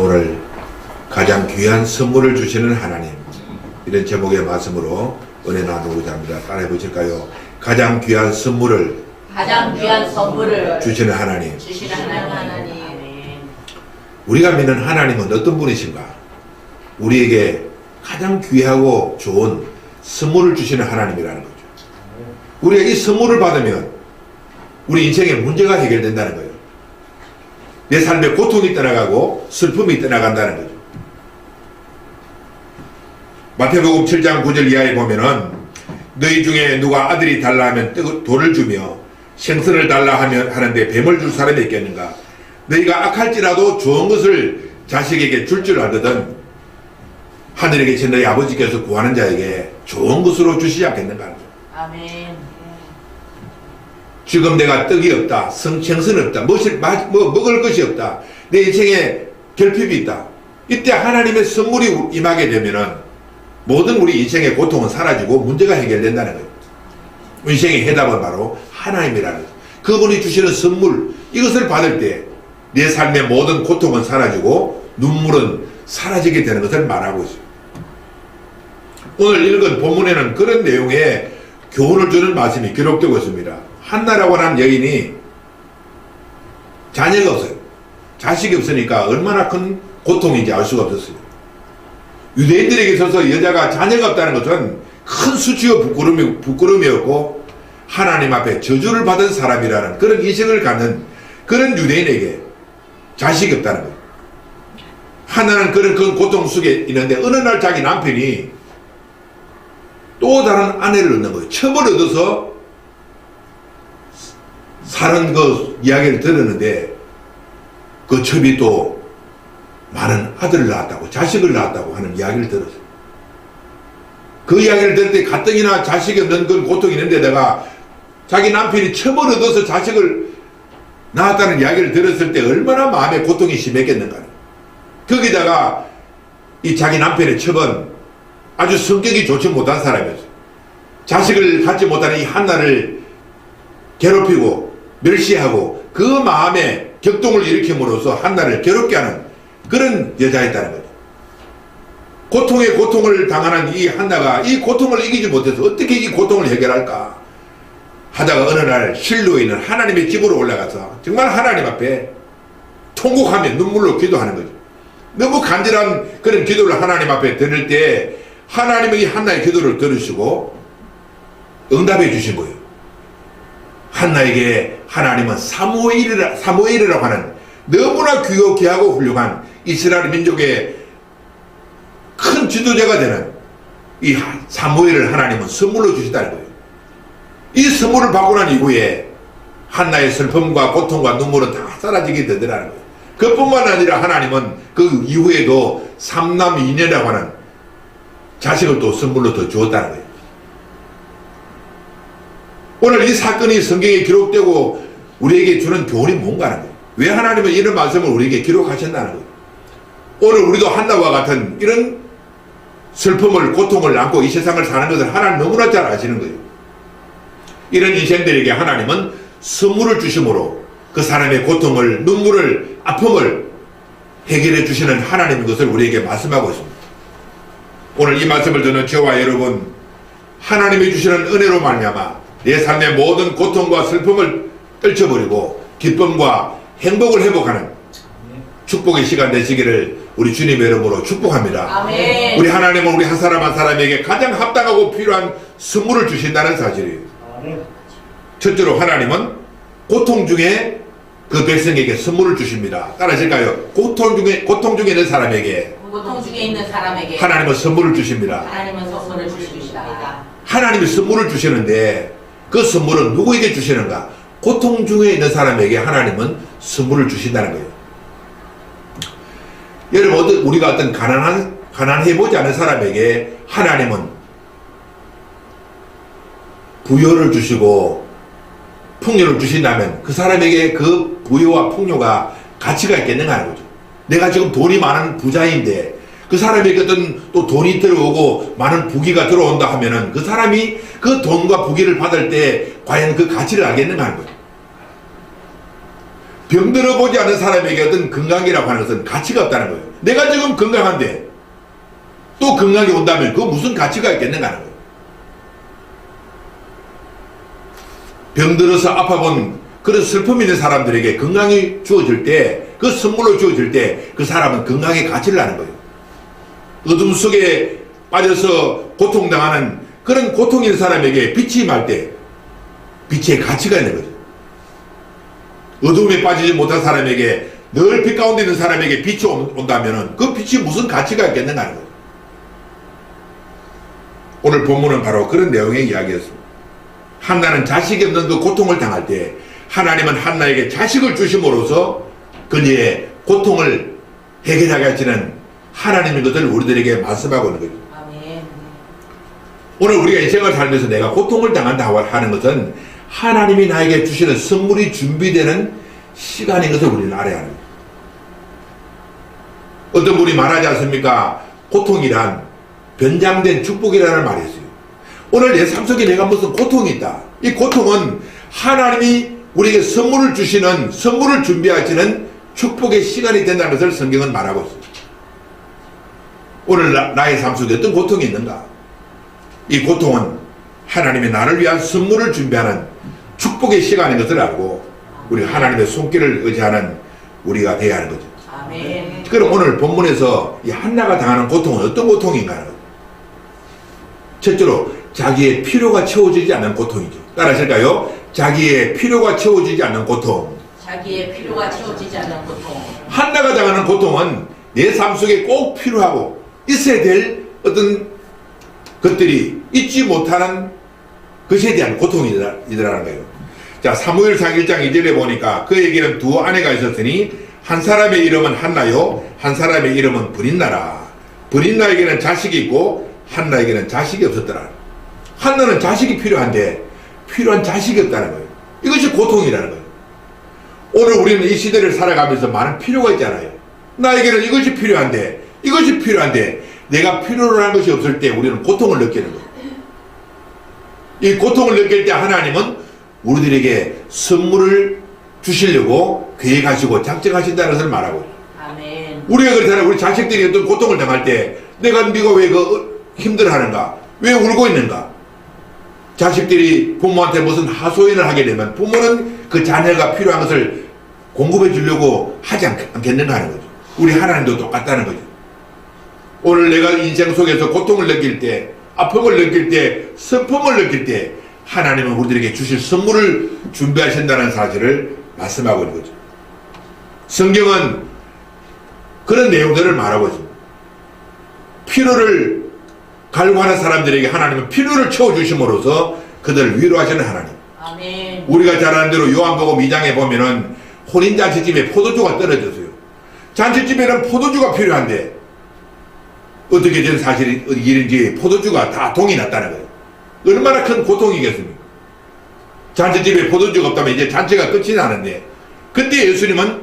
오늘 가장 귀한 선물을 주시는 하나님, 이런 제목의 말씀으로 은혜 나누고자 합니다. 따라해 보실까요? 가장 귀한 선물을 주시는 하나님. 우리가 믿는 하나님은 어떤 분이신가? 우리에게 가장 귀하고 좋은 선물을 주시는 하나님이라는 거죠. 우리가 이 선물을 받으면 우리 인생의 문제가 해결된다는 거예요. 내 삶에 고통이 떠나가고 슬픔이 떠나간다는 거죠. 마태복음 7장 9절 이하에 보면은 너희 중에 누가 아들이 달라 하면 돌을 주며 생선을 달라 하는데 뱀을 줄 사람이 있겠는가? 너희가 악할지라도 좋은 것을 자식에게 줄 줄 알거든 하늘에 계신 너희 아버지께서 구하는 자에게 좋은 것으로 주시지 않겠는가? 아멘. 지금 내가 떡이 없다, 생선이 없다, 먹을 것이 없다, 내 인생에 결핍이 있다. 이때 하나님의 선물이 임하게 되면은 모든 우리 인생의 고통은 사라지고 문제가 해결된다는 거예요. 인생의 해답은 바로 하나님이라는 거예요. 그분이 주시는 선물, 이것을 받을 때 내 삶의 모든 고통은 사라지고 눈물은 사라지게 되는 것을 말하고 있어요. 오늘 읽은 본문에는 그런 내용의 교훈을 주는 말씀이 기록되고 있습니다. 한나라고 하는 여인이 자녀가 없어요. 자식이 없으니까 얼마나 큰 고통인지 알 수가 없었어요. 유대인들에게 있어서 여자가 자녀가 없다는 것은 큰 수치와 부끄러움이었고 하나님 앞에 저주를 받은 사람이라는 그런 인식을 갖는 그런 유대인에게 자식이 없다는 거예요. 하나는 그런 고통 속에 있는데 어느 날 자기 남편이 또 다른 아내를 얻는 거예요. 첩을 얻어서 사는 그 이야기를 들었는데 그 첩이 또 많은 아들을 낳았다고, 자식을 낳았다고 하는 이야기를 들었어요. 그 이야기를 들을 때 가뜩이나 자식이 없는 그런 고통이 있는데다가 자기 남편이 첩을 얻어서 자식을 낳았다는 이야기를 들었을 때 얼마나 마음의 고통이 심했겠는가. 거기다가 이 자기 남편의 첩은 아주 성격이 좋지 못한 사람이었어요. 자식을 갖지 못하는 이 한나를 괴롭히고 멸시하고 그 마음에 격동을 일으킴으로써 한나를 괴롭게 하는 그런 여자였다는 거죠. 고통에 고통을 당하는 이 한나가 이 고통을 이기지 못해서 어떻게 이 고통을 해결할까 하다가 어느 날 실로에 있는 하나님의 집으로 올라가서 정말 하나님 앞에 통곡하며 눈물로 기도하는 거죠. 너무 간절한 그런 기도를 하나님 앞에 드릴 때 하나님은 이 한나의 기도를 들으시고 응답해 주신 거예요. 한나에게 하나님은 사무엘이라고 하는 너무나 귀하고 훌륭한 이스라엘 민족의 큰 지도자가 되는 이 사무엘을 하나님은 선물로 주시다는 거예요. 이 선물을 받고 난 이후에 한나의 슬픔과 고통과 눈물은 다 사라지게 되더라는 거예요. 그뿐만 아니라 하나님은 그 이후에도 3남 2녀라고 하는 자식을 또 선물로 더 주었다는 거예요. 오늘 이 사건이 성경에 기록되고 우리에게 주는 교훈이 뭔가 하는 거예요. 왜 하나님은 이런 말씀을 우리에게 기록하셨다는 거예요. 오늘 우리도 한나와 같은 이런 슬픔을 고통을 안고 이 세상을 사는 것을 하나님 너무나 잘 아시는 거예요. 이런 인생들에게 하나님은 선물을 주심으로 그 사람의 고통을, 눈물을, 아픔을 해결해 주시는 하나님인 것을 우리에게 말씀하고 있습니다. 오늘 이 말씀을 듣는 저와 여러분, 하나님이 주시는 은혜로 말미암아 내 삶의 모든 고통과 슬픔을 떨쳐버리고 기쁨과 행복을 회복하는 축복의 시간 되시기를 우리 주님의 이름으로 축복합니다. 아멘. 우리 하나님은 우리 한 사람 한 사람에게 가장 합당하고 필요한 선물을 주신다는 사실이에요. 첫째로 하나님은 고통 중에 그 백성에게 선물을 주십니다. 따라하실까요? 고통 중에 있는 사람에게 하나님은 선물을 주십니다. 하나님이 선물을 주시는데 그 선물은 누구에게 주시는가? 고통 중에 있는 사람에게 하나님은 선물을 주신다는 거예요. 여러분, 우리가 어떤 가난해보지 않은 사람에게 하나님은 부여를 주시고 풍요를 주신다면 그 사람에게 그 부여와 풍요가 가치가 있겠는가 하는 거죠. 내가 지금 돈이 많은 부자인데 그 사람에게 어떤 또 돈이 들어오고 많은 부귀가 들어온다 하면은 그 사람이 그 돈과 부귀를 받을 때 과연 그 가치를 알겠는가 하는 거죠. 병들어 보지 않은 사람에게 어떤 건강이라고 하는 것은 가치가 없다는 거예요. 내가 지금 건강한데 또 건강이 온다면 그 무슨 가치가 있겠는가 하는 거예요. 병들어서 아파본 그런 슬픔 있는 사람들에게 건강이 주어질 때, 그 선물로 주어질 때 그 사람은 건강의 가치를 아는 거예요. 어둠 속에 빠져서 고통당하는 그런 고통 있는 사람에게 빛이 임할 때 빛의 가치가 있는 거죠. 어둠에 빠지지 못한 사람에게, 늘 빛 가운데 있는 사람에게 빛이 온다면 그 빛이 무슨 가치가 있겠는가 하는 거죠. 오늘 본문은 바로 그런 내용의 이야기였습니다. 한나는 자식이 없는 그 고통을 당할 때 하나님은 한나에게 자식을 주심으로써 그녀의 고통을 해결하게 하시는 하나님인 것을 우리들에게 말씀하고 있는 거죠. 아멘. 오늘 우리가 인생을 살면서 내가 고통을 당한다 하는 것은 하나님이 나에게 주시는 선물이 준비되는 시간인 것을 우리는 알아야 합니다. 어떤 분이 말하지 않습니까? 고통이란 변장된 축복이라는 말이 있어요. 오늘 내 삶 속에 내가 무슨 고통이 있다. 이 고통은 하나님이 우리에게 선물을 주시는, 선물을 준비하시는 축복의 시간이 된다는 것을 성경은 말하고 있습니다. 오늘 나의 삶 속에 어떤 고통이 있는가? 이 고통은 하나님이 나를 위한 선물을 준비하는 축복의 시간인 것을 알고 우리 하나님의 손길을 의지하는 우리가 되어야 하는 거죠. 아멘. 그럼 오늘 본문에서 이 한나가 당하는 고통은 어떤 고통인가 하는 거죠. 첫째로 자기의 필요가 채워지지 않는 고통이죠. 따라하실까요? 자기의 필요가 채워지지 않는 고통. 자기의 필요가 채워지지 않는 고통. 한나가 당하는 고통은 내 삶 속에 꼭 필요하고 있어야 될 어떤 것들이 있지 못하는 것에 대한 고통이더라는 거예요. 자, 사무엘상 1장 2절에 보니까 그에게는 두 아내가 있었으니 한 사람의 이름은 한나요, 한 사람의 이름은 브린나라. 브린나에게는 자식이 있고 한나에게는 자식이 없었더라. 한나는 자식이 필요한데 필요한 자식이 없다는 거예요. 이것이 고통이라는 거예요. 오늘 우리는 이 시대를 살아가면서 많은 필요가 있잖아요. 나에게는 이것이 필요한데 내가 필요로 하는 것이 없을 때 우리는 고통을 느끼는 거예요. 이 고통을 느낄 때 하나님은 우리들에게 선물을 주시려고 계획하시고 작정하신다는 것을 말하고 있어요. 아멘. 우리가 그렇잖아요. 우리 자식들이 어떤 고통을 당할 때 네가 왜 힘들어하는가? 왜 울고 있는가? 자식들이 부모한테 무슨 하소연을 하게 되면 부모는 그 자녀가 필요한 것을 공급해 주려고 하지 않겠는가 하는 거죠. 우리 하나님도 똑같다는 거죠. 오늘 내가 인생 속에서 고통을 느낄 때, 아픔을 느낄 때, 슬픔을 느낄 때 하나님은 우리들에게 주실 선물을 준비하신다는 사실을 말씀하고 있는 거죠. 성경은 그런 내용들을 말하고 있습니다. 필요를 갈구하는 사람들에게 하나님은 필요를 채워주심으로써 그들을 위로하시는 하나님. 아멘. 우리가 잘 아는 대로 요한복음 2장에 보면은 혼인잔치집에 포도주가 떨어졌어요. 잔치집에는 포도주가 필요한데 어떻게 된 일인지 포도주가 다 동이 났다는 거예요. 얼마나 큰 고통이겠습니까? 잔치집에 포도주가 없다면 이제 잔치가 끝이 나는데 그때 예수님은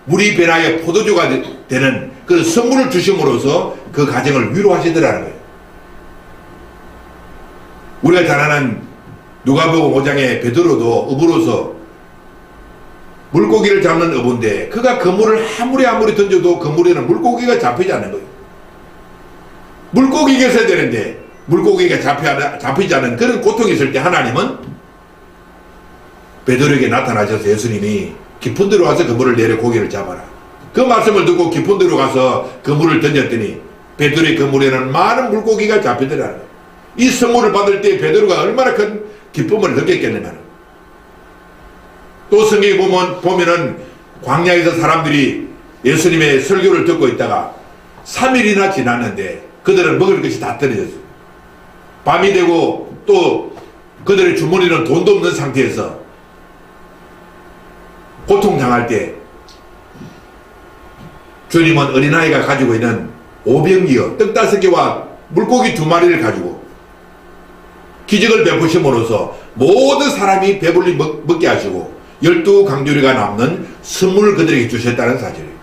물이 변하여 포도주가 되는 그 선물을 주심으로써 그 가정을 위로하시더라는 거예요. 우리가 잘 아는 누가복음 5장의 베드로도 어부로서 물고기를 잡는 어부인데 그가 그물을 아무리 던져도 그물에는 물고기가 잡히지 않는 거예요. 물고기가 있어야 되는데 물고기가 잡히지 않은 그런 고통이 있을 때 하나님은 베드로에게 나타나셔서 예수님이 깊은 데로 가서 그물을 내려 고기를 잡아라. 그 말씀을 듣고 깊은 데로 가서 그물을 던졌더니 베드로의 그물에는 많은 물고기가 잡히더라는 거예요. 이 선물을 받을 때 베드로가 얼마나 큰 기쁨을 느꼈겠는가. 또 성경에 보면은 광야에서 사람들이 예수님의 설교를 듣고 있다가 3일이나 지났는데 그들은 먹을 것이 다 떨어졌어요. 밤이 되고 또 그들의 주머니는 돈도 없는 상태에서 고통당할 때 주님은 어린아이가 가지고 있는 5병기어 떡 5개와 물고기 2마리를 가지고 기적을 베푸심으로써 모든 사람이 배불리 먹게 하시고 12강조리가 남는 선물을 그들에게 주셨다는 사실이에요.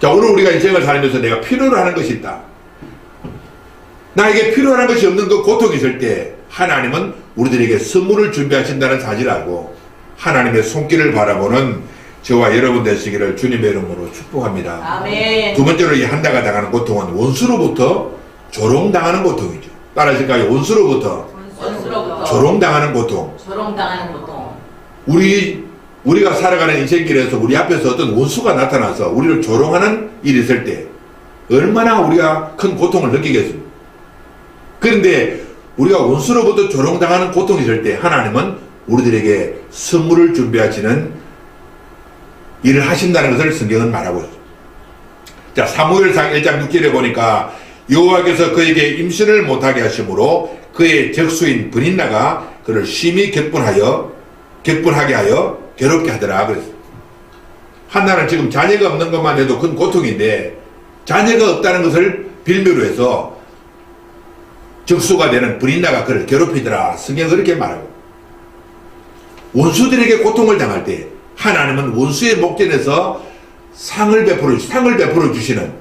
자, 오늘 우리가 인생을 살면서 내가 필요로 하는 것이 있다. 나에게 필요한 것이 없는 그 고통이 있을 때 하나님은 우리들에게 선물을 준비하신다는 사실을 알고 하나님의 손길을 바라보는 저와 여러분 되시기를 주님의 이름으로 축복합니다. 아멘. 두 번째로 이 한나가 당하는 고통은 원수로부터 조롱당하는 고통이죠. 따라하실까요? 원수로부터 원수로부터 조롱당하는 고통. 조롱당하는 고통. 우리가 살아가는 인생길에서 우리 앞에서 어떤 원수가 나타나서 우리를 조롱하는 일이 있을 때 얼마나 우리가 큰 고통을 느끼겠습니까? 그런데 우리가 원수로부터 조롱당하는 고통이 있을 때 하나님은 우리들에게 선물을 준비하시는 일을 하신다는 것을 성경은 말하고 있습니다. 자, 사무엘상 1장 6절에 보니까 여호와께서 그에게 임신을 못하게 하심으로 그의 적수인 브닌나가 그를 심히 격분하게 하여 괴롭게 하더라. 그랬어요. 한나는 지금 자녀가 없는 것만 해도 큰 고통인데 자녀가 없다는 것을 빌미로 해서 적수가 되는 브린나가 그를 괴롭히더라. 성경은 그렇게 말하고, 원수들에게 고통을 당할 때 하나님은 원수의 목전에서 상을 베풀어 주시는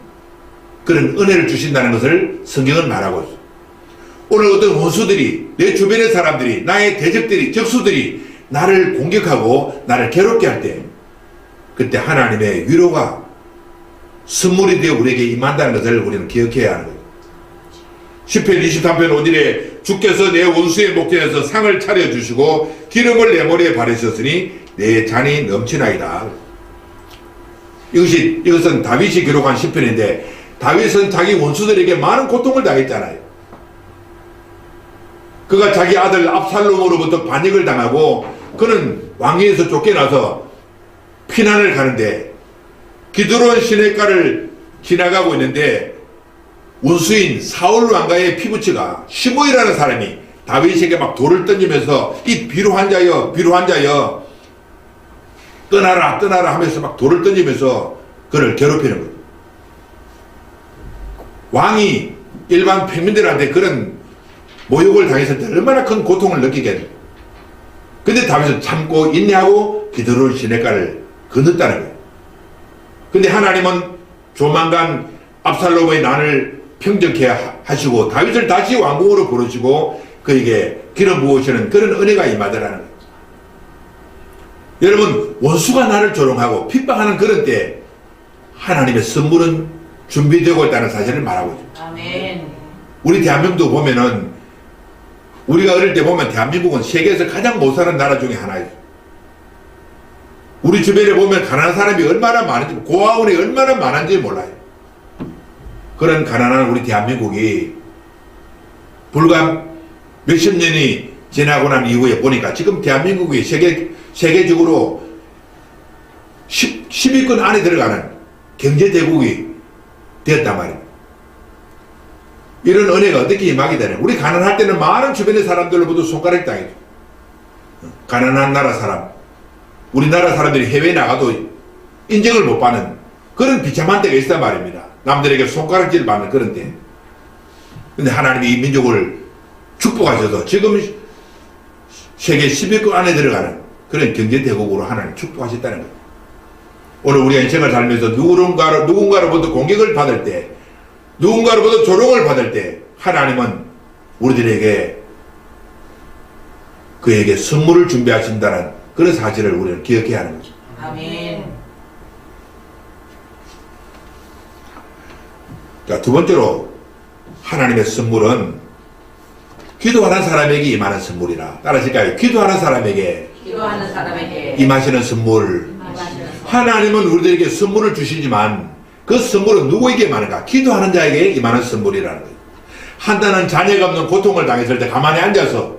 그런 은혜를 주신다는 것을 성경은 말하고 있어요. 오늘 어떤 원수들이, 내 주변의 사람들이, 나의 대적들이, 적수들이 나를 공격하고 나를 괴롭게 할 때, 그때 하나님의 위로가 선물이 되어 우리에게 임한다는 것을 우리는 기억해야 하는 거예요. 시편 23편 5절에 주께서 내 원수의 목전에서 상을 차려주시고 기름을 내 머리에 바르셨으니 내 잔이 넘치나이다. 이것은 다윗이 기록한 시편인데, 다윗은 자기 원수들에게 많은 고통을 당했잖아요. 그가 자기 아들 압살롬으로부터 반역을 당하고 그는 왕위에서 쫓겨나서 피난을 가는데 기드론 시냇가를 지나가고 있는데 원수인 사울 왕가의 피부치가 시므이라는 사람이 다윗에게 막 돌을 던지면서 이 비루한 자여 떠나라 하면서 막 돌을 던지면서 그를 괴롭히는 거예요. 왕이 일반 평민들한테 그런 모욕을 당했을 때 얼마나 큰 고통을 느끼겠는데, 근데 다윗은 참고 인내하고 기드론 시냇가를 건넜다는 거예요. 근데 하나님은 조만간 압살롬의 난을 평정케 하시고 다윗을 다시 왕궁으로 부르시고 그에게 기름 부으시는 그런 은혜가 임하더라는 거예요. 여러분, 원수가 나를 조롱하고 핍박하는 그런 때 하나님의 선물은 준비되고 있다는 사실을 말하고 있습니다. 아멘. 우리 대한민국도 보면은, 우리가 어릴 때 보면 대한민국은 세계에서 가장 못 사는 나라 중에 하나예요. 우리 주변에 보면 가난한 사람이 얼마나 많은지, 고아원이 얼마나 많은지 몰라요. 그런 가난한 우리 대한민국이 불과 몇십 년이 지나고 난 이후에 보니까 지금 대한민국이 세계적으로 10위권 안에 들어가는 경제대국이 되었단 말입니다. 이런 은혜가 어떻게 임하게 되냐. 우리 가난할 때는 많은 주변의 사람들로부터 손가락 당해줘. 가난한 나라 사람, 우리나라 사람들이 해외에 나가도 인정을 못 받는 그런 비참한 때가 있단 말입니다. 남들에게 손가락질 받는 그런 때. 근데 하나님이 이 민족을 축복하셔서 지금 세계 10위권 안에 들어가는 그런 경제대국으로 하나님 축복하셨다는 거예요. 오늘 우리가 인생을 살면서 누군가로부터 공격을 받을 때, 누군가로부터 조롱을 받을 때 하나님은 우리들에게 그에게 선물을 준비하신다는 그런 사실을 우리는 기억해야 하는 거죠. 아멘. 자, 두 번째로 하나님의 선물은 기도하는 사람에게 임하는 선물이라. 따라하실까요? 기도하는 사람에게 임하시는 선물. 하나님은 우리들에게 선물을 주시지만 그 선물은 누구에게 임하는가? 기도하는 자에게 임하는 선물이라는 거예요. 한나는 자녀가 없는 고통을 당했을 때 가만히 앉아서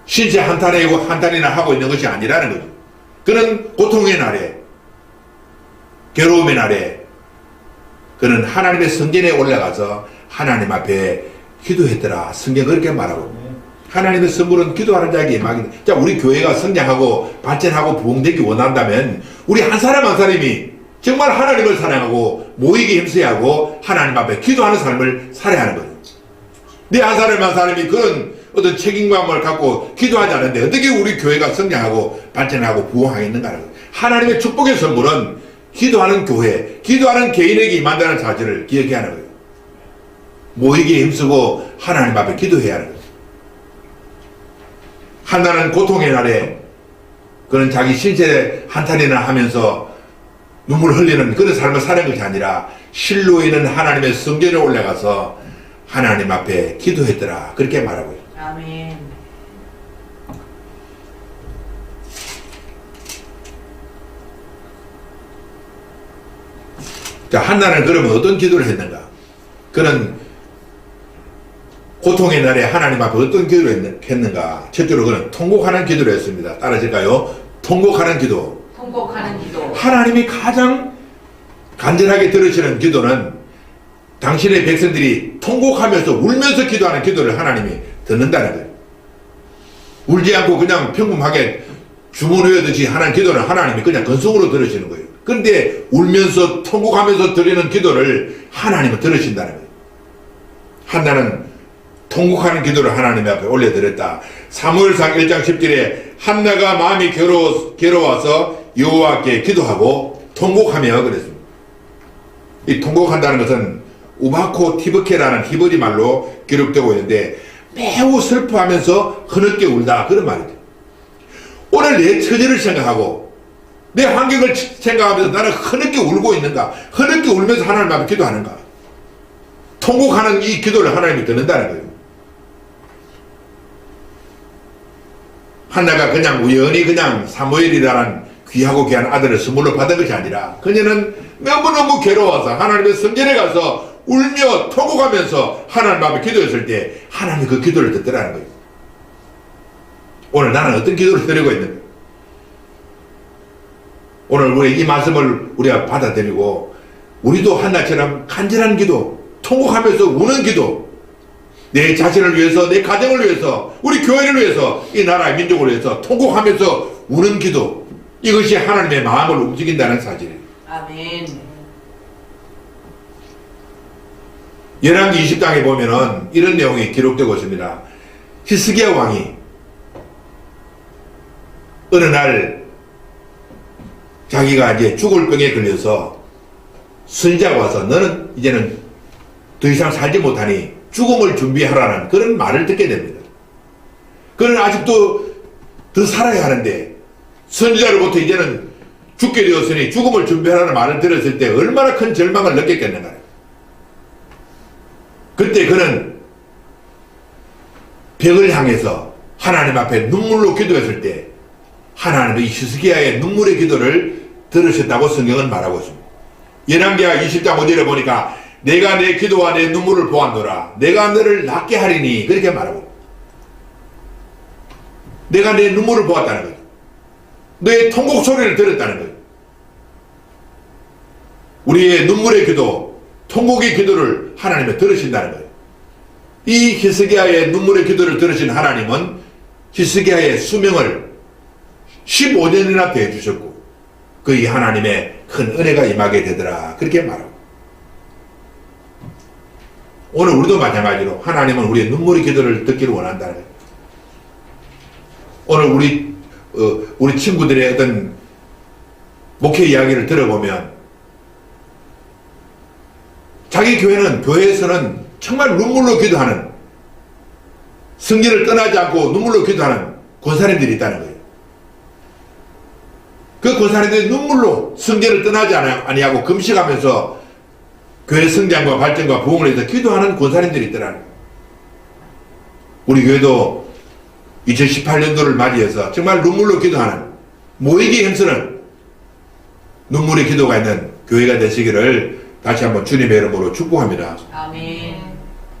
신체 한탄이나 하고 있는 것이 아니라는 거죠. 그는 고통의 날에, 괴로움의 날에 그는 하나님의 성전에 올라가서 하나님 앞에 기도했더라. 성경 그렇게 말하고, 하나님의 선물은 기도하는 자에게 임하게 돼. 자, 우리 교회가 성장하고 발전하고 부흥되기 원한다면 우리 한 사람 한 사람이 정말 하나님을 사랑하고 모이기 힘써야 하고 하나님 앞에 기도하는 삶을 살아야 하는 거예요. 내 한 사람 한 사람이 그런 어떤 책임감을 갖고 기도하지 않는데 어떻게 우리 교회가 성장하고 발전하고 부흥하겠는가는 거예요. 하나님의 축복의 선물은 기도하는 교회, 기도하는 개인에게 임한다는 사실을 기억해야 하는 거예요. 모이기에 힘쓰고 하나님 앞에 기도해야 하는 거예요. 한나는 고통의 날에 그런 자기 신체 한탄이나 하면서 눈물 흘리는 그런 삶을 사는 것이 아니라 실로 있는 하나님의 성전에 올라가서 하나님 앞에 기도했더라. 그렇게 말하고 있습니다. 아멘. 자, 한나는 그러면 어떤 기도를 했는가? 그는 고통의 날에 하나님 앞에 어떤 기도를 했는가? 첫째로 그는 통곡하는 기도를 했습니다. 따라하실까요? 통곡하는 기도. 통곡하는 기도. 하나님이 가장 간절하게 들으시는 기도는 당신의 백성들이 통곡하면서 울면서 기도하는 기도를 하나님이 듣는다는 거예요. 울지 않고 그냥 평범하게 주문 외우듯이 하는 기도는 하나님이 그냥 건성으로 들으시는 거예요. 그런데 울면서 통곡하면서 드리는 기도를 하나님은 들으신다는 거예요. 한나는 통곡하는 기도를 하나님 앞에 올려드렸다. 사무엘상 1장 10절에 한나가 마음이 괴로워서 여호와께 기도하고 통곡하며 그랬습니다. 이 통곡한다는 것은 우바코 티브케라는 히브리 말로 기록되고 있는데 매우 슬퍼하면서 흐느껴 울다 그런 말이죠. 오늘 내 처지를 생각하고 내 환경을 생각하면서 나는 흐느껴 울고 있는가? 흐느껴 울면서 하나님 앞에 기도하는가? 통곡하는 이 기도를 하나님이 듣는다는 거예요. 한나가 그냥 우연히 그냥 사무엘이라는 귀하고 귀한 아들을 선물로 받은 것이 아니라 그녀는 너무너무 괴로워서 하나님의 성전에 가서 울며 통곡하면서 하나님 앞에 기도했을 때 하나님이 그 기도를 듣더라는 거예요. 오늘 나는 어떤 기도를 드리고 있는가? 오늘 우리 이 말씀을 우리가 받아들이고 우리도 한나처럼 간절한 기도, 통곡하면서 우는 기도, 내 자신을 위해서, 내 가정을 위해서, 우리 교회를 위해서, 이 나라의 민족을 위해서 통곡하면서 우는 기도, 이것이 하나님의 마음을 움직인다는 사실이에요. 아멘. 열왕기 20장에 보면은 이런 내용이 기록되고 있습니다. 히스기야 왕이 어느 날 자기가 이제 죽을 병에 걸려서 선지자가 와서 너는 이제는 더 이상 살지 못하니 죽음을 준비하라는 그런 말을 듣게 됩니다. 그는 아직도 더 살아야 하는데 선지자로부터 이제는 죽게 되었으니 죽음을 준비하라는 말을 들었을 때 얼마나 큰 절망을 느꼈겠는가. 그때 그는 벽을 향해서 하나님 앞에 눈물로 기도했을 때 하나님의 히스기야의 눈물의 기도를 들으셨다고 성경은 말하고 있습니다. 열왕기하 20장 5절에 보니까 내가 내 기도와 내 눈물을 보았노라. 내가 너를 낫게 하리니 그렇게 말하고 있습니다. 내가 내 눈물을 보았다는 거예요. 너의 통곡 소리를 들었다는 거예요. 우리의 눈물의 기도, 통곡의 기도를 하나님이 들으신다는 거예요. 이 히스기야의 눈물의 기도를 들으신 하나님은 히스기야의 수명을 15년이나 더해 주셨고 그 이 하나님의 큰 은혜가 임하게 되더라 그렇게 말하고, 오늘 우리도 마찬가지로 하나님은 우리의 눈물의 기도를 듣기를 원한다는 거예요. 오늘 우리 친구들의 어떤 목회 이야기를 들어보면 자기 교회에서는 정말 눈물로 기도하는, 성전을 떠나지 않고 눈물로 기도하는 권사님들이 있다는 거예요. 그 권사님들이 눈물로 성전을 떠나지 아니하고 금식하면서 교회 성장과 발전과 부흥을 위해서 기도하는 권사님들이 있더라는 거예요. 우리 교회도 2018년도를 맞이해서 정말 눈물로 기도하는, 모이기 힘쓰는 눈물의 기도가 있는 교회가 되시기를 다시 한번 주님의 이름으로 축복합니다. 아멘.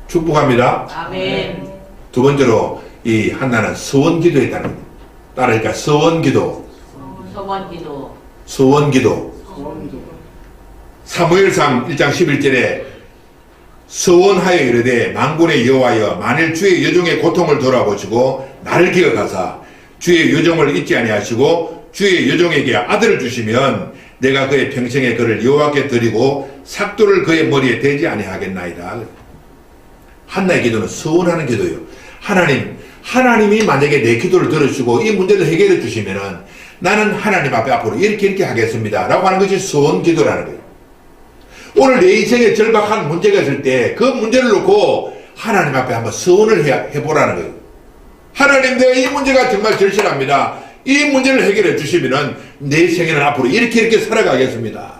축복합니다. 아멘. 두 번째로 이 한나는 서원기도했다는 겁니다. 따라하니까 서원기도. 소원기도. 서원기도. 사무엘상 1장 11절에 서원하여 이르되 만군의 여호와여 만일 주의 여종의 고통을 돌아보시고 나를 기억하사 주의 여종을 잊지 아니하시고 주의 여종에게 아들을 주시면 내가 그의 평생에 그를 여호와께 드리고 삭도를 그의 머리에 대지 아니하겠나이다. 한나의 기도는 서원하는 기도예요. 하나님이 만약에 내 기도를 들으시고 이 문제를 해결해 주시면은 나는 하나님 앞에 앞으로 이렇게 하겠습니다 라고 하는 것이 서원 기도라는 거예요. 오늘 내 인생에 절박한 문제가 있을 때 그 문제를 놓고 하나님 앞에 한번 서원을 해보라는 거예요. 하나님, 내가 이 문제가 정말 절실합니다. 이 문제를 해결해 주시면은 내 생애는 앞으로 이렇게 살아가겠습니다.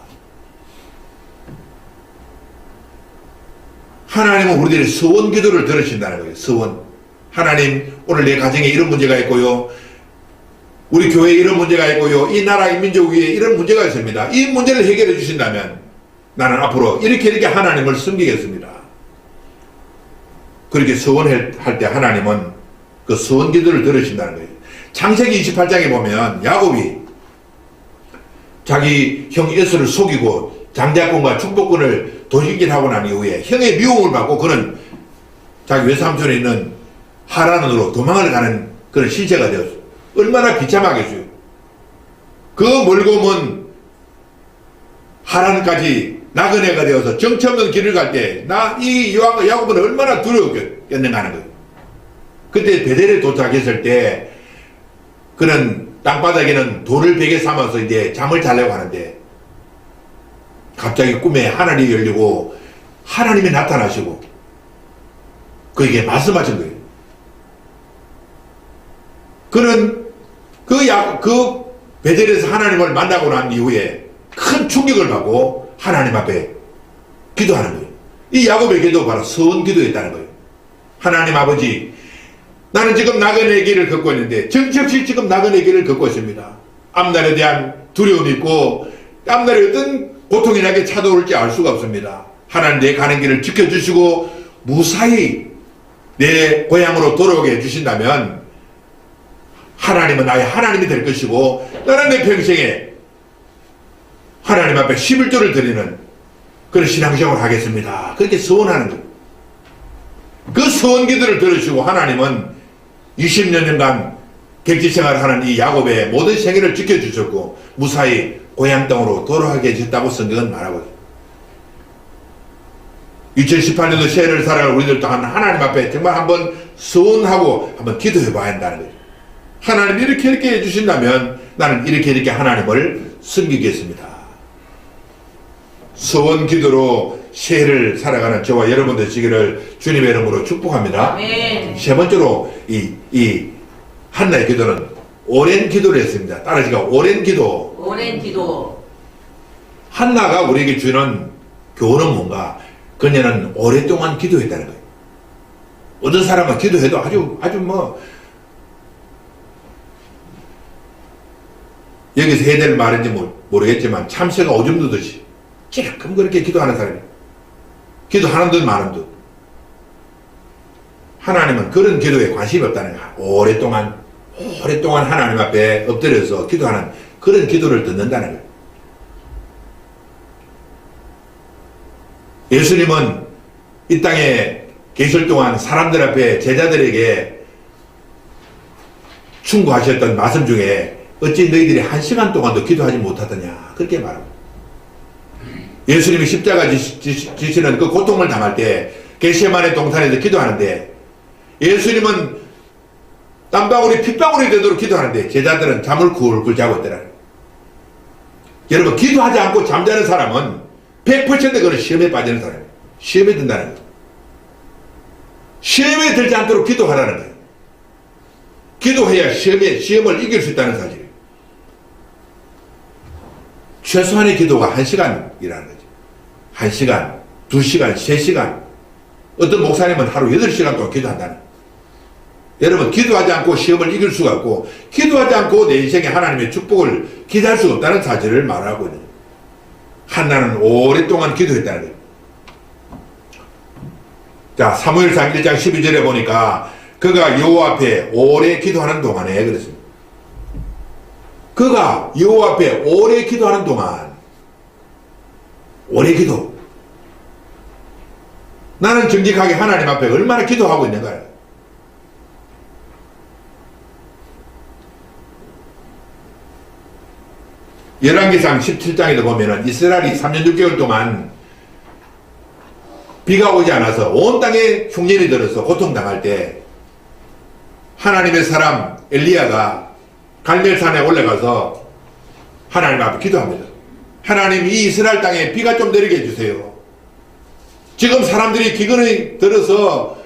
하나님은 우리들의 서원 기도를 들으신다는 거예요. 서원. 하나님, 오늘 내 가정에 이런 문제가 있고요. 우리 교회에 이런 문제가 있고요. 이 나라, 이 민족 위에 이런 문제가 있습니다. 이 문제를 해결해 주신다면 나는 앞으로 이렇게 하나님을 섬기겠습니다. 그렇게 서원할 때 하나님은 그 서원 기도를 들으신다는 거예요. 창세기 28장에 보면 야곱이 자기 형 에서를 속이고 장자권과 축복권을 도식질하고 난 이후에 형의 미움을 받고 그는 자기 외삼촌에 있는 하란으로 도망을 가는 그런 신세가 되었어요. 얼마나 비참하겠어요. 그 멀고 먼 하란까지 나그네가 되어서 정처 없는 길을 갈 때 이 야곱은 얼마나 두려웠겠는가 하는 거예요. 그때 베델에 도착했을 때 그는 땅바닥에는 돌을 베개 삼아서 이제 잠을 자려고 하는데 갑자기 꿈에 하늘이 열리고 하나님이 나타나시고 그에게 말씀하신 거예요. 그는 그 베델에서 하나님을 만나고 난 이후에 큰 충격을 받고 하나님 앞에 기도하는 거예요. 이 야곱의 기도가 바로 서원 기도였다는 거예요. 하나님 아버지, 나는 지금 나그네 길을 걷고 있는데 정치없이 지금 나그네 길을 걷고 있습니다. 앞날에 대한 두려움이 있고 앞날에 어떤 고통이 나게 찾아올지 알 수가 없습니다. 하나님 내 가는 길을 지켜주시고 무사히 내 고향으로 돌아오게 해주신다면 하나님은 나의 하나님이 될 것이고 나는 내 평생에 하나님 앞에 11조를 드리는 그런 신앙생활을 하겠습니다. 그렇게 서원하는 거예요. 그 서원 기도를 들으시고 하나님은 20여 년간 객지생활을 하는 이 야곱의 모든 생애를 지켜주셨고 무사히 고향 땅으로 돌아가게 해주셨다고 성경은 말하고 있어요. 2018년도 새해를 살아갈 우리들 또한 하나님 앞에 정말 한번 서원하고 한번 기도해 봐야 한다는 거죠. 하나님 이렇게 해주신다면 나는 이렇게 하나님을 섬기겠습니다. 서원 기도로 새해를 살아가는 저와 여러분 되시기를 주님의 이름으로 축복합니다. 아멘. 세 번째로 이 한나의 기도는 오랜 기도를 했습니다. 따라지가 오랜 기도. 오랜 기도. 한나가 우리에게 주는 교훈은 뭔가? 그녀는 오랫동안 기도했다는 거예요. 어떤 사람은 기도해도 아주 뭐 여기서 해야 될 말인지 모르겠지만 참새가 오줌 누듯이 찔끔 그렇게 기도하는 사람이에요. 기도하는 듯 마는 듯. 하나님은 그런 기도에 관심이 없다는 거야. 오랫동안 하나님 앞에 엎드려서 기도하는 그런 기도를 듣는다는 거예요. 예수님은 이 땅에 계실 동안 사람들 앞에 제자들에게 충고하셨던 말씀 중에 어찌 너희들이 1시간 동안도 기도하지 못하더냐 그렇게 말합니다. 예수님이 십자가 지시는 그 고통을 당할 때 겟세마네 동산에서 기도하는데 예수님은 땀방울이 핏방울이 되도록 기도하는데 제자들은 잠을 굴굴 자고 있더라. 여러분 기도하지 않고 잠자는 사람은 100% 그는 시험에 빠지는 사람이에요. 시험에 든다는 거예요. 시험에 들지 않도록 기도하라는 거예요. 기도해야 시험을 이길 수 있다는 사실이에요. 최소한의 기도가 1시간이라는 거죠. 1시간, 2시간, 3시간. 어떤 목사님은 하루 8시간 동안 기도한다는 거예요. 여러분 기도하지 않고 시험을 이길 수가 없고 기도하지 않고 내 인생에 하나님의 축복을 기대할 수가 없다는 사실을 말하고 있는 거예요. 한나는 오랫동안 기도했다는 거예요. 자, 사무엘상 1장 12절에 보니까 그가 여호와 앞에 오래 기도하는 동안에 그랬습니다. 그가 여호와 앞에 오래 기도하는 동안 오래 기도. 나는 정직하게 하나님 앞에 얼마나 기도하고 있는가요? 열왕기상 17장에도 보면은 이스라엘이 3년 6개월 동안 비가 오지 않아서 온 땅에 흉년이 들어서 고통당할 때 하나님의 사람 엘리야가 갈멜산에 올라가서 하나님 앞에 기도합니다. 하나님 이 이스라엘 땅에 비가 좀 내리게 해주세요. 지금 사람들이 기근이 들어서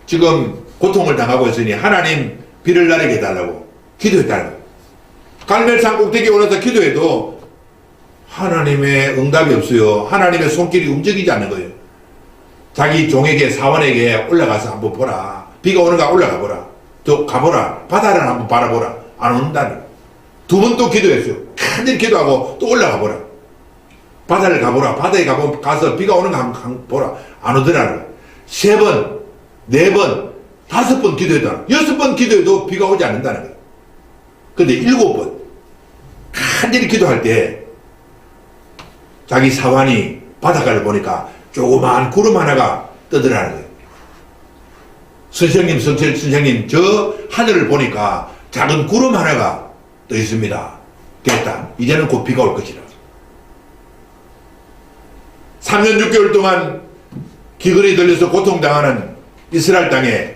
지금 고통을 당하고 있으니 하나님 비를 내리게 해달라고 기도했다는 거예요. 갈멜산 꼭대기에 올라서 기도해도 하나님의 응답이 없어요. 하나님의 손길이 움직이지 않는 거예요. 자기 종에게, 사원에게 올라가서 한번 보라. 비가 오는가 올라가 보라. 또 가보라. 바다를 한번 바라보라. 안 온다는 거예요. 두 번 또 기도했어요. 간절히 기도하고 또 올라가 보라. 바다를 가보라. 바다에 가서 비가 오는가 한번 보라. 안 오더라는 거예요. 3번, 4번, 5번 기도했다. 6번 기도해도 비가 오지 않는다는 거예요. 근데 7번 간절히 기도할 때 자기 사환이 바닷가를 보니까 조그마한 구름 하나가 떠들어가는 거예요. 선생님, 저 하늘을 보니까 작은 구름 하나가 떠 있습니다. 됐다. 이제는 곧 비가 올 것이라. 3년 6개월 동안 기근에 들려서 고통당하는 이스라엘 땅에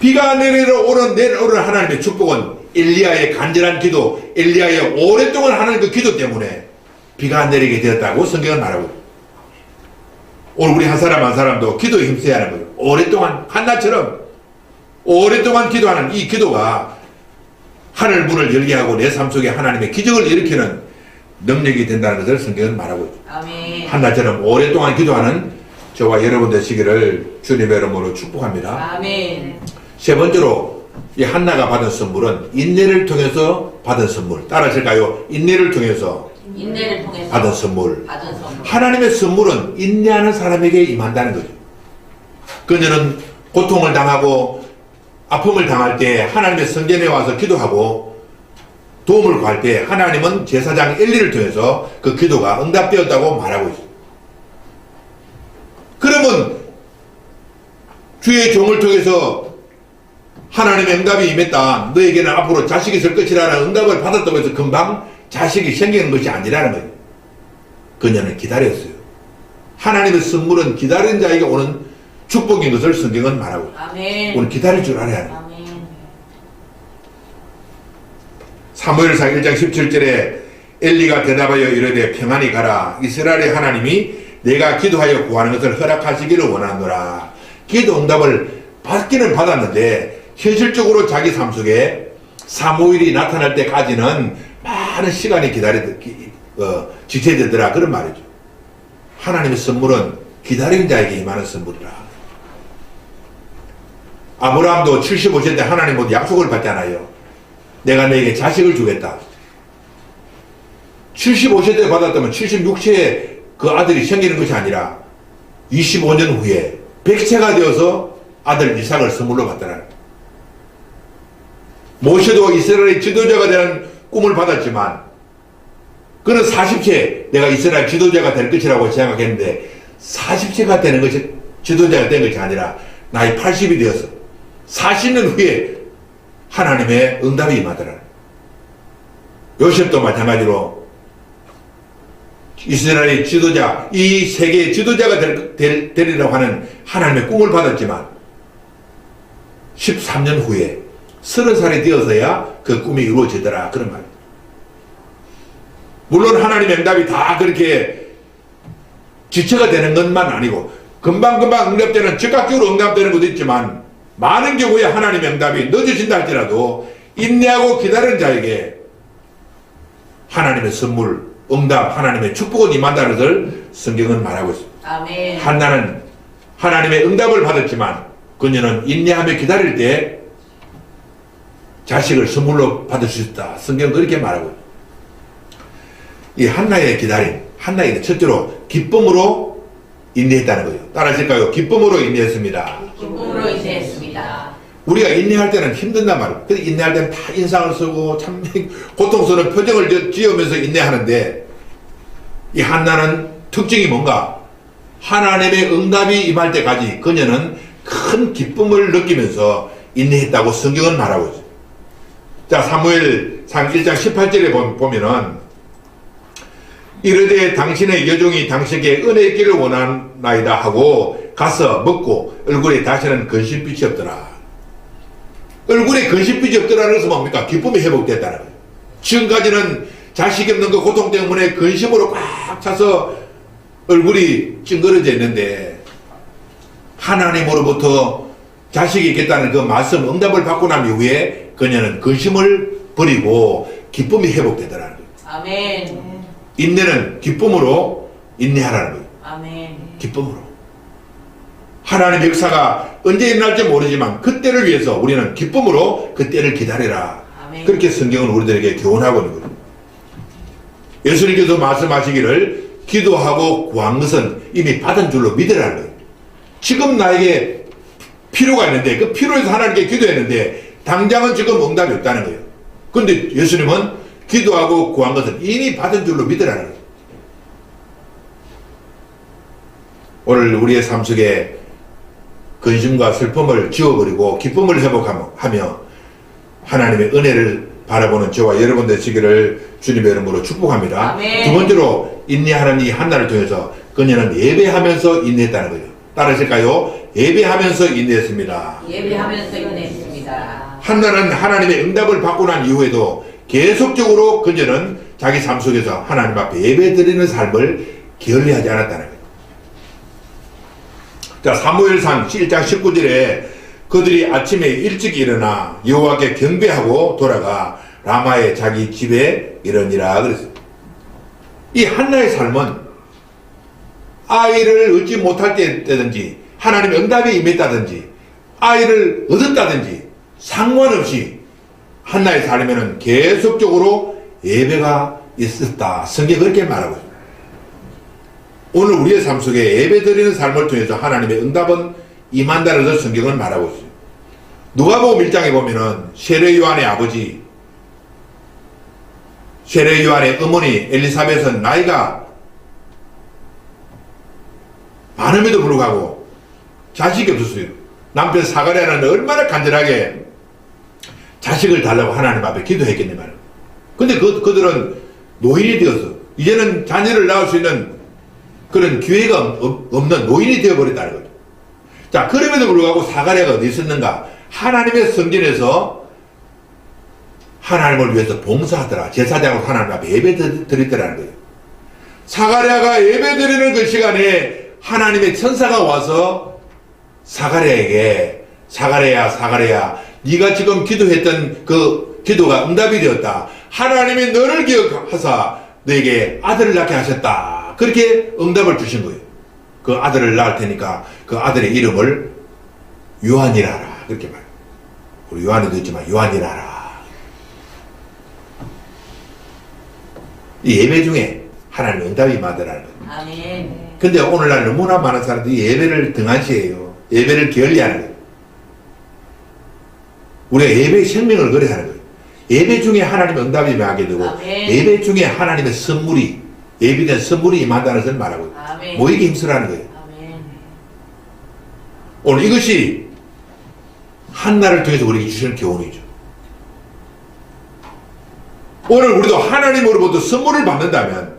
비가 내려오는 하나님의 축복은 엘리야의 간절한 기도, 엘리야의 오랫동안 하는 그 기도 때문에 비가 안 내리게 되었다고 성경은 말하고 있습니다. 오늘 우리 한 사람 한 사람도 기도에 힘써야 하는 거예요. 오랫동안 한나처럼 오랫동안 기도하는 이 기도가 하늘 문을 열게 하고 내 삶 속에 하나님의 기적을 일으키는 능력이 된다는 것을 성경은 말하고 있습니다. 아멘. 한나처럼 오랫동안 기도하는 저와 여러분 되시기를 주님의 이름으로 축복합니다. 아멘. 세 번째로 이 한나가 받은 선물은 인내를 통해서 받은 선물. 따라하실까요? 인내를 통해서 인내를 통해서 받은 선물. 받은 선물. 하나님의 선물은 인내하는 사람에게 임한다는 거죠. 그녀는 고통을 당하고 아픔을 당할 때 하나님의 성전에 와서 기도하고 도움을 구할 때 하나님은 제사장 엘리를 통해서 그 기도가 응답되었다고 말하고 있습니다. 그러면 주의 종을 통해서 하나님의 응답이 임했다. 너에게는 앞으로 자식이 있을 것이라는 응답을 받았다고 해서 금방 자식이 생기는 것이 아니라는 거예요. 그녀는 기다렸어요. 하나님의 선물은 기다린 자에게 오는 축복인 것을 성경은 말하고 있어요. 아멘. 오늘 기다릴 줄 알아야 해요. 아멘. 사무엘상 1장 17절에 엘리가 대답하여 이르되 평안히 가라. 이스라엘의 하나님이 내가 기도하여 구하는 것을 허락하시기를 원하노라. 기도 응답을 받기는 받았는데 현실적으로 자기 삶 속에 사무엘이 나타날 때까지는 많은 시간이 지체되더라. 그런 말이죠. 하나님의 선물은 기다린 자에게 임하는 선물이라. 아브라함도 75세 때 하나님보다 약속을 받잖아요. 내가 너에게 자식을 주겠다. 75세 때 받았다면 76세에 그 아들이 생기는 것이 아니라 25년 후에 100세가 되어서 아들 이삭을 선물로 받더라는 거예요. 모세도 이스라엘의 지도자가 되는 꿈을 받았지만 그는 40세 내가 이스라엘 지도자가 될 것이라고 생각했는데 40세가 되는 것이 지도자가 된 것이 아니라 나이 80이 되어서 40년 후에 하나님의 응답이 임하더라. 요셉도 마찬가지로 이스라엘의 지도자, 이 세계의 지도자가 되리라고 하는 하나님의 꿈을 받았지만 13년 후에 30살이 되어서야 그 꿈이 이루어지더라. 그런 말입니다. 물론 하나님의 응답이 다 그렇게 지체가 되는 것만 아니고 금방금방 응답되는 즉각적으로 응답되는 것도 있지만 많은 경우에 하나님의 응답이 늦어진다 할지라도 인내하고 기다리는 자에게 하나님의 선물, 응답, 하나님의 축복은 임한다는 것을 성경은 말하고 있습니다. 아멘. 한나는 하나님의 응답을 받았지만 그녀는 인내하며 기다릴 때 자식을 선물로 받을 수 있다. 성경은 그렇게 말하고 있습니다. 이 한나의 기다림, 한나에게 첫째로 기쁨으로 인내했다는 거예요. 따라하실까요? 기쁨으로 인내했습니다. 기쁨으로 인내했습니다. 우리가 인내할 때는 힘든단 말이에요. 근데 인내할 때는 다 인상을 쓰고 참 고통스러운 표정을 지으면서 인내하는데 이 한나는 특징이 뭔가 하나님의 응답이 임할 때까지 그녀는 큰 기쁨을 느끼면서 인내했다고 성경은 말하고 있어요. 자, 사무엘상 1장 18절에 보면은 이르되 당신의 여종이 당신에게 은혜 있기를 원하나이다 하고 가서 먹고 얼굴에 다시는 근심빛이 없더라. 얼굴에 근심빛이 없더라는 것은 뭡니까? 기쁨이 회복됐다는 거예요. 지금까지는 자식이 없는 그 고통 때문에 근심으로 꽉 차서 얼굴이 찡그러져 있는데 하나님으로부터 자식이 있겠다는 그 말씀 응답을 받고 난 이후에 그녀는 근심을 버리고 기쁨이 회복되더라는 거예요. 아멘. 인내는 기쁨으로 인내하라는 거예요. 아멘. 기쁨으로. 하나님의 역사가 언제 일어날지 모르지만 그때를 위해서 우리는 기쁨으로 그때를 기다리라. 아멘. 그렇게 성경은 우리들에게 교훈하고 있는 거예요. 예수님께서 말씀하시기를 기도하고 구한 것은 이미 받은 줄로 믿으라는 거예요. 지금 나에게 필요가 있는데 그 필요해서 하나님께 기도했는데 당장은 지금 응답이 없다는 거예요. 그런데 예수님은 기도하고 구한 것은 이미 받은 줄로 믿으라는 거예요. 오늘 우리의 삶 속에 근심과 슬픔을 지워버리고 기쁨을 회복하며 하나님의 은혜를 바라보는 저와 여러분 되시기를 주님의 이름으로 축복합니다. 아멘. 두 번째로 인내하는 이 한나를 통해서 그녀는 예배하면서 인내했다는 거예요. 따르실까요? 예배하면서 인내했습니다. 예배하면서 인내했습니다. 한나는 하나님의 응답을 받고 난 이후에도 계속적으로 그녀는 자기 삶 속에서 하나님 앞에 예배드리는 삶을 게을리하지 않았다는 거예요. 자, 사무엘상 1장 19절에 그들이 아침에 일찍 일어나 여호와께 경배하고 돌아가 라마의 자기 집에 이르니라 그랬어요. 이 한나의 삶은 아이를 얻지 못할 때든지 하나님의 응답에 임했다든지 아이를 얻었다든지 상관없이 한나의 삶에는 계속적으로 예배가 있었다. 성경이 그렇게 말하고 있습니다. 오늘 우리의 삶 속에 예배드리는 삶을 통해서 하나님의 응답은 임한다는 것을 성경은 말하고 있어요. 누가복음 1장에 보면은 세례 요한의 아버지, 세례 요한의 어머니 엘리사벳은 나이가 많음에도 불구하고 자식이 없었어요. 남편 사가랴는 얼마나 간절하게 자식을 달라고 하나님 앞에 기도했겠니 말이에요. 근데 그들은 노인이 되어서 이제는 자녀를 낳을 수 있는 그런 기회가 없는 노인이 되어버렸다는 거죠. 자, 그럼에도 불구하고 사가랴가 어디 있었는가? 하나님의 성전에서 하나님을 위해서 봉사하더라. 제사장으로 하나님 앞에 예배 드리더라는 거예요. 사가랴가 예배 드리는 그 시간에 하나님의 천사가 와서 사가랴에게 사가랴야 네가 지금 기도했던 그 기도가 응답이 되었다. 하나님이 너를 기억하사 너에게 아들을 낳게 하셨다. 그렇게 응답을 주신 거예요. 그 아들을 낳을 테니까 그 아들의 이름을 요한이라 하라. 그렇게 말해요. 우리 요한에도 있지만 요한이라 하라. 이 예배 중에 하나님 응답이 임하더라는 거예요. 아멘. 근데 오늘날 너무나 많은 사람들이 예배를 등한시해요. 예배를 게을리하는 거예요. 우리가 예배의 생명을 거래하는 거예요. 예배 중에 하나님의 응답이 임하게 되고 아멘. 예배 중에 하나님의 선물이 예비된 선물이 임한다는 것을 말하고 있어요. 아멘. 모이기 힘쓰라는 거예요. 아멘. 오늘 이것이 한나를 통해서 우리에게 주시는 교훈이죠. 오늘 우리도 하나님으로부터 선물을 받는다면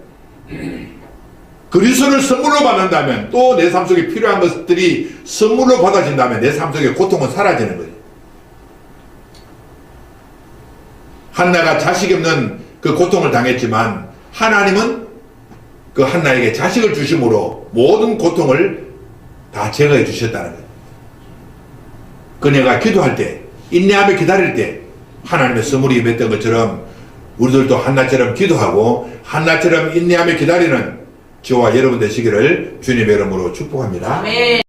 그리스도를 선물로 받는다면 또 내 삶 속에 필요한 것들이 선물로 받아진다면 내 삶 속에 고통은 사라지는 거예요. 한나가 자식이 없는 그 고통을 당했지만 하나님은 그 한나에게 자식을 주심으로 모든 고통을 다 제거해 주셨다는 거예요. 그녀가 기도할 때 인내하며 기다릴 때 하나님의 선물이 임했던 것처럼 우리들도 한나처럼 기도하고 한나처럼 인내하며 기다리는 저와 여러분 되시기를 주님의 이름으로 축복합니다. 아멘.